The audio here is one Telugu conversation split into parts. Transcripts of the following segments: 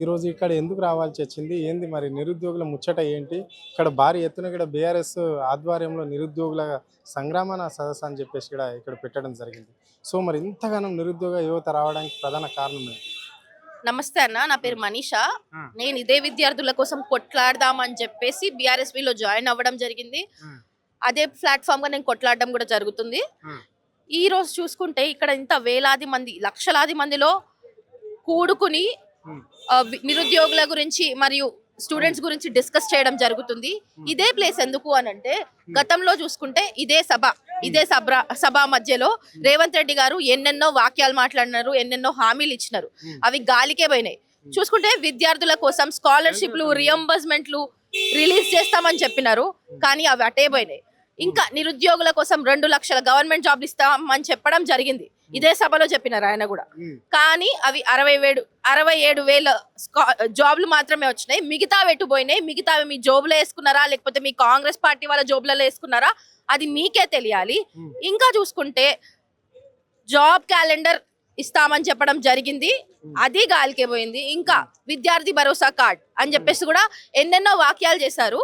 ఈరోజు ఇక్కడ ఎందుకు రావాల్సి వచ్చింది? ఏంది మరి నిరుద్యోగుల ముచ్చట ఏంటి? ఇక్కడ భారీ ఎత్తున కూడా బీఆర్ఎస్ ఆధ్వర్యంలో నిరుద్యోగుల సంగ్రామన సదస్సు అని చెప్పేసి కూడా ఇక్కడ పెట్టడం జరిగింది. సో మరి ఇంతగానం నిరుద్యోగ యువత రావడానికి ప్రధాన కారణం ఏంటి? నమస్తే అన్న, నా పేరు మనీషా. ఆ, నేను ఇదే విద్యార్థుల కోసం కొట్లాడదామని చెప్పేసి బీఆర్ఎస్పీలో జాయిన్ అవ్వడం జరిగింది. ఆ, అదే ప్లాట్ఫామ్ గా నేను కొట్లాడడం కూడా జరుగుతుంది. ఆ, ఈ రోజు చూసుకుంటే ఇక్కడ ఇంత వేలాది మంది, లక్షలాది మందిలో కూడుకుని ఉమ్, నిరుద్యోగుల గురించి మరియు స్టూడెంట్స్ గురించి డిస్కస్ చేయడం జరుగుతుంది. ఇదే ప్లేస్ ఎందుకు అనంటే, గతంలో చూసుకుంటే ఇదే సభ మధ్యలో రేవంత్ రెడ్డి గారు ఎన్నెన్నో వాక్యాలు మాట్లాడినారు, ఎన్నెన్నో హామీలు ఇచ్చినారు. అవి గాలికే పోయినాయి. చూసుకుంటే విద్యార్థుల కోసం స్కాలర్షిప్లు, రియంబర్స్మెంట్లు రిలీజ్ చేస్తామని చెప్పినారు, కానీ అవి అటే పోయినాయి. ఇంకా నిరుద్యోగుల కోసం 2 లక్షల గవర్నమెంట్ జాబ్లు ఇస్తామని చెప్పడం జరిగింది. ఇదే సభలో చెప్పినారు ఆయన కూడా. ఉమ్, కానీ అవి 67,000 జాబ్లు మాత్రమే వచ్చినాయి. మిగతా వెట్టుపోయినాయి. మిగతావి మీ జోబులో వేసుకున్నారా, లేకపోతే మీ కాంగ్రెస్ పార్టీ వాళ్ళ జోబులలో వేసుకున్నారా, అది మీకే తెలియాలి. ఉమ్, ఇంకా చూసుకుంటే జాబ్ క్యాలెండర్ ఇస్తామని చెప్పడం జరిగింది, అది గాలికే పోయింది. ఇంకా విద్యార్థి భరోసా కార్డ్ అని చెప్పేసి కూడా ఎన్నెన్నో వాక్యాలు చేశారు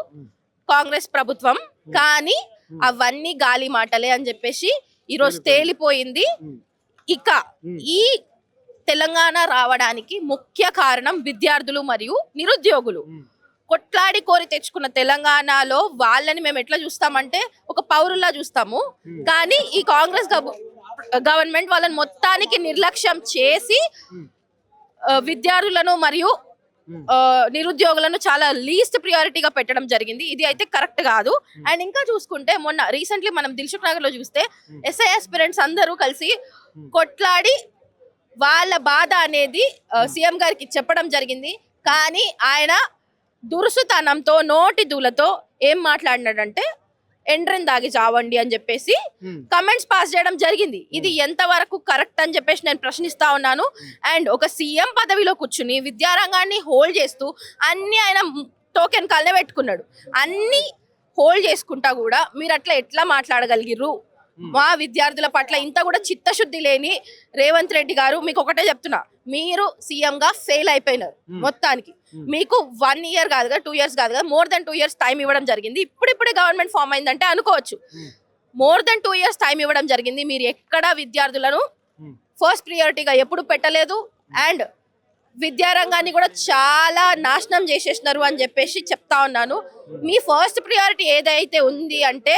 కాంగ్రెస్ ప్రభుత్వం, కానీ అవన్నీ గాలి మాటలే అని చెప్పేసి ఈరోజు తేలిపోయింది. ఉమ్, ఇక ఈ తెలంగాణ రావడానికి ముఖ్య కారణం విద్యార్థులు మరియు నిరుద్యోగులు. ఉమ్, కొట్లాడి కోరి తెచ్చుకున్న తెలంగాణలో వాళ్ళని మేము ఎట్లా చూస్తామంటే ఒక పౌరుల్లా చూస్తాము. కానీ ఈ కాంగ్రెస్ గవర్నమెంట్ వాళ్ళని మొత్తానికి నిర్లక్ష్యం చేసి ఉమ్, విద్యార్థులను మరియు ఉమ్, నిరుద్యోగులను చాలా లీస్ట్ ప్రియారిటీగా పెట్టడం జరిగింది. ఇది అయితే కరెక్ట్ కాదు. అండ్ ఇంకా చూసుకుంటే మొన్న రీసెంట్లీ మనం దిల్సుఖ్ నగర్ లో చూస్తే ఎస్ఐ ఆస్పిరెంట్స్ అందరూ కలిసి కొట్లాడి వాళ్ళ బాధ అనేది సీఎం గారికి చెప్పడం జరిగింది. కానీ ఆయన దురుసుతనంతో, నోటి దూలతో ఏం మాట్లాడినాడంటే ఎండ్రన్ దాగి చావండి అని చెప్పేసి ఉమ్, కమెంట్స్ పాస్ చేయడం జరిగింది. ఇది ఎంతవరకు కరెక్ట్ అని చెప్పేసి నేను ప్రశ్నిస్తా ఉన్నాను. అండ్ ఒక సీఎం పదవిలో కూర్చుని విద్యారంగాన్ని హోల్డ్ చేస్తూ అన్ని ఆయన టోకెన్ కాలనే పెట్టుకున్నాడు. అన్ని హోల్డ్ చేసుకుంటా కూడా మీరు అట్లా ఎట్లా మాట్లాడగలిగిర్రు? మా విద్యార్థుల పట్ల ఇంత కూడా చిత్తశుద్ధి లేని రేవంత్ రెడ్డి గారు, మీకు ఒకటే చెప్తున్నా, మీరు సీఎం గా ఫెయిల్ అయిపోయినారు మొత్తానికి. మీకు 1 ఇయర్ కాదుగా, 2 ఇయర్స్ కాదుగా, మోర్ దెన్ 2 ఇయర్స్ టైం ఇవ్వడం జరిగింది. ఇప్పుడిప్పుడే గవర్నమెంట్ ఫామ్ అయిందంటే అనుకోవచ్చు. మోర్ దెన్ 2 ఇయర్స్ టైం ఇవ్వడం జరిగింది. మీరు ఎక్కడ విద్యార్థులను ఫస్ట్ ప్రియారిటీగా ఎప్పుడు పెట్టలేదు. అండ్ విద్యారంగాన్ని కూడా చాలా నాశనం చేసేసినారు అని చెప్పేసి చెప్తా ఉన్నాను. మీ ఫస్ట్ ప్రియారిటీ ఏదైతే ఉంది అంటే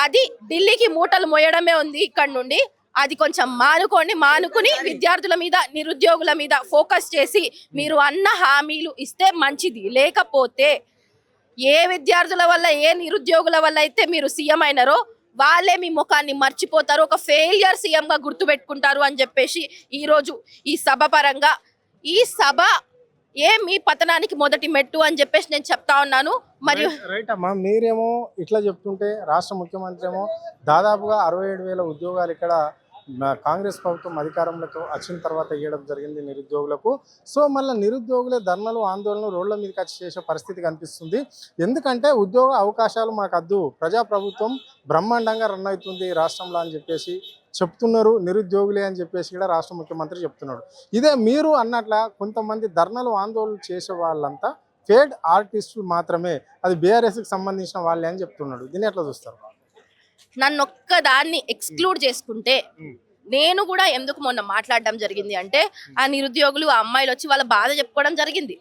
అది ఢిల్లీకి మూటలు మోయడమే ఉంది. ఇక్కడ నుండి అది కొంచెం మానుకుని విద్యార్థుల మీద, నిరుద్యోగుల మీద ఫోకస్ చేసి మీరు అన్న హామీలు ఇస్తే మంచిది. లేకపోతే ఏ విద్యార్థుల వల్ల, ఏ నిరుద్యోగుల వల్ల అయితే మీరు సీఎం అయినారో వాళ్ళే మీ ముఖాన్ని మర్చిపోతారు, ఒక ఫెయిలియర్ సీఎం గా గుర్తుపెట్టుకుంటారు అని చెప్పేసి ఈరోజు ఈ సభ పరంగా, ఈ సభ మీ పతనానికి మొదటి మెట్టు అని చెప్పేసి నేను చెప్తా ఉన్నాను. మరియు రైట్ అమ్మా, మీరేమో ఇట్లా చెప్తుంటే రాష్ట్ర ముఖ్యమంత్రి ఏమో దాదాపుగా 67,000 ఉద్యోగాలు ఇక్కడ కాంగ్రెస్ ప్రభుత్వం అధికారంలోకి వచ్చిన తర్వాత ఇవ్వడం జరిగింది నిరుద్యోగులకు. సో మళ్ళీ నిరుద్యోగులే ధర్నాలు, ఆందోళనలు రోడ్ల మీదకి వచ్చి చేసే పరిస్థితి కనిపిస్తుంది. ఎందుకంటే ఉద్యోగ అవకాశాలు మాకు అద్దు, ప్రజాప్రభుత్వం బ్రహ్మాండంగా రన్ అవుతుంది రాష్ట్రంలో అని చెప్పేసి చెప్తున్నారు నిరుద్యోగులే అని చెప్పేసి కూడా రాష్ట్ర ముఖ్యమంత్రి చెప్తున్నాడు. ఇదే మీరు అన్నట్ల కొంతమంది ధర్నాలు, ఆందోళనలు చేసే వాళ్ళంతా ఫేడ్ ఆర్టిస్టులు మాత్రమే, అది బీఆర్ఎస్కి సంబంధించిన వాళ్ళే అని చెప్తున్నాడు. దీన్ని ఎట్లా చూస్తారు? నన్ను ఒక్కదాన్ని ఎక్స్క్లూడ్ చేసుకుంటే, నేను కూడా ఎందుకు మొన్న మాట్లాడడం జరిగింది అంటే, ఆ నిరుద్యోగులు, ఆ అమ్మాయిలు వచ్చి వాళ్ళ బాధ చెప్పుకోవడం జరిగింది.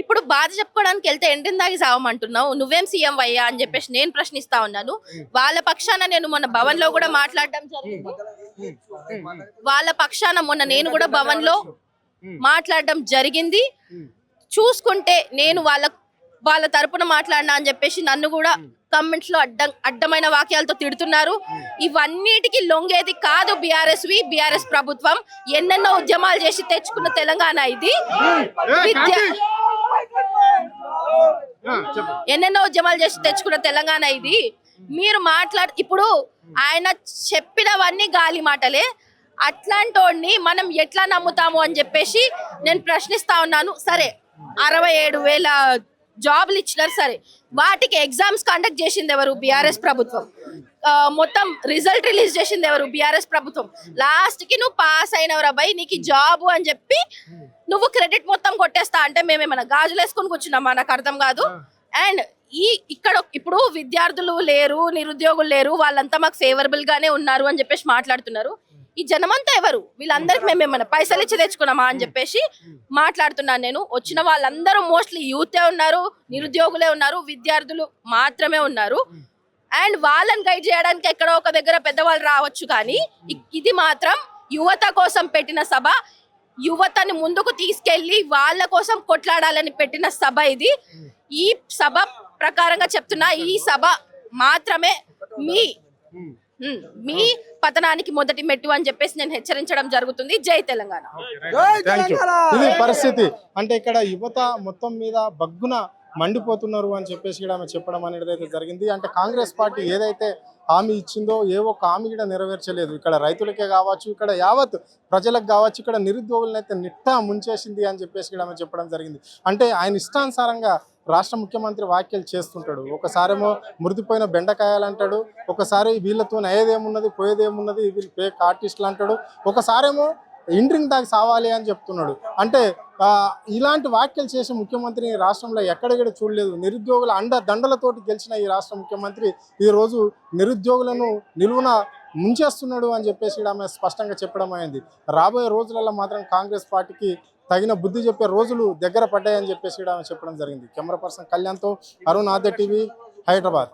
ఇప్పుడు బాధ చెప్పుకోవడానికి వెళ్తే ఎండిన దాగి సావమంటున్నావు, నువ్వేం సీఎం అయ్యా అని చెప్పేసి నేను ప్రశ్నిస్తా ఉన్నాను. వాళ్ళ పక్షాన నేను మొన్న భవన్ లో కూడా మాట్లాడడం జరిగింది. వాళ్ళ పక్షాన మొన్న నేను కూడా భవన్ లో మాట్లాడడం జరిగింది. చూసుకుంటే నేను వాళ్ళ తరపున మాట్లాడినా అని చెప్పేసి నన్ను కూడా కమెంట్స్ లో అడ్డమైన వాక్యాలతో తిడుతున్నారు. ఇవన్నిటికీ లొంగేది కాదు బీఆర్ఎస్ ప్రభుత్వం. ఎన్నెన్నో ఉద్యమాలు చేసి తెచ్చుకున్న తెలంగాణ ఇది. ఎన్నెన్నో ఉద్యమాలు చేసి తెచ్చుకున్న తెలంగాణ ఇది. మీరు ఇప్పుడు ఆయన చెప్పినవన్నీ గాలి మాటలే. అట్లాంటోడిని మనం ఎట్లా నమ్ముతాము అని చెప్పేసి నేను ప్రశ్నిస్తా ఉన్నాను. సరే, 67,000 జాబ్లు ఇచ్చినారు, సరే వాటికి ఎగ్జామ్స్ కండక్ట్ చేసింది ఎవరు? బీఆర్ఎస్ ప్రభుత్వం. మొత్తం రిజల్ట్ రిలీజ్ చేసింది ఎవరు? బిఆర్ఎస్ ప్రభుత్వం. లాస్ట్ కి నువ్వు పాస్ అయినవరా బై, నీకు జాబ్ అని చెప్పి నువ్వు క్రెడిట్ మొత్తం కొట్టేస్తా అంటే మేమేమన్నా గాజులు వేసుకొని కూర్చున్నామా? నాకు అర్థం కాదు. అండ్ ఇక్కడ ఇప్పుడు విద్యార్థులు లేరు, నిరుద్యోగులు లేరు, వాళ్ళంతా మాకు ఫేవరబుల్ గానే ఉన్నారు అని చెప్పేసి మాట్లాడుతున్నారు. ఈ జనమంతా ఎవరు? వీళ్ళందరికి మేమేమన్నా పైసలు ఇచ్చి తెచ్చుకున్నామా అని చెప్పేసి మాట్లాడుతున్నాను నేను. వచ్చిన వాళ్ళందరూ మోస్ట్లీ యూతే ఉన్నారు, నిరుద్యోగులే ఉన్నారు, విద్యార్థులు మాత్రమే ఉన్నారు. అండ్ వాళ్ళని గైడ్ చేయడానికి ఎక్కడో ఒక దగ్గర పెద్దవాళ్ళు రావచ్చు, కానీ ఇది మాత్రం యువత కోసం పెట్టిన సభ. యువతని ముందుకు తీసుకెళ్లి వాళ్ళ కోసం కొట్లాడాలని పెట్టిన సభ ఇది. ఈ సభ ప్రకారంగా చెప్తున్నా, ఈ సభ మాత్రమే మీ పతనానికి మొదటి మెట్టు అని చెప్పేసి నేను హెచ్చరించడం జరుగుతుంది. జై తెలంగాణ. Thank you. ఇది పరిస్థితి. అంటే ఇక్కడ యువత మొత్తం మీద బగ్గున మండిపోతున్నారు అని చెప్పేసి కూడా ఆమె చెప్పడం అనేది అయితే జరిగింది. అంటే కాంగ్రెస్ పార్టీ ఏదైతే హామీ ఇచ్చిందో ఏ ఒక్క హామీ కూడా నెరవేర్చలేదు. ఇక్కడ రైతులకే కావచ్చు, ఇక్కడ యావత్ ప్రజలకు కావచ్చు, ఇక్కడ నిరుద్యోగులను అయితే నిట్టా ముంచేసింది అని చెప్పేసి కూడా ఆమె చెప్పడం జరిగింది. అంటే ఆయన ఇష్టానుసారంగా రాష్ట్ర ముఖ్యమంత్రి వ్యాఖ్యలు చేస్తుంటాడు. ఒకసారేమో మృతిపోయిన బెండకాయలు అంటాడు, ఒకసారి వీళ్ళతో అయ్యేదేమున్నది పోయేదేమున్నది, వీళ్ళు ఫేక్ ఆర్టిస్టులు అంటాడు, ఒకసారేమో ఇండ్రింగ్ దాకా సావాలి అని చెప్తున్నాడు. అంటే ఇలాంటి వ్యాఖ్యలు చేసే ముఖ్యమంత్రిని రాష్ట్రంలో ఎక్కడెక్కడ చూడలేదు. నిరుద్యోగుల దండలతోటి గెలిచిన ఈ రాష్ట్ర ముఖ్యమంత్రి ఈరోజు నిరుద్యోగులను నిలువున ముంచేస్తున్నాడు అని చెప్పేసి ఆమె స్పష్టంగా చెప్పడం అయింది. రాబోయే రోజులలో మాత్రం కాంగ్రెస్ పార్టీకి తగిన బుద్ధి చెప్పే రోజులు దగ్గర పడ్డాయని చెప్పేసి ఆమె చెప్పడం జరిగింది. కెమెరా పర్సన్ కళ్యాణ్తో అరుణ్, ఆద్య టీవీ, హైదరాబాద్.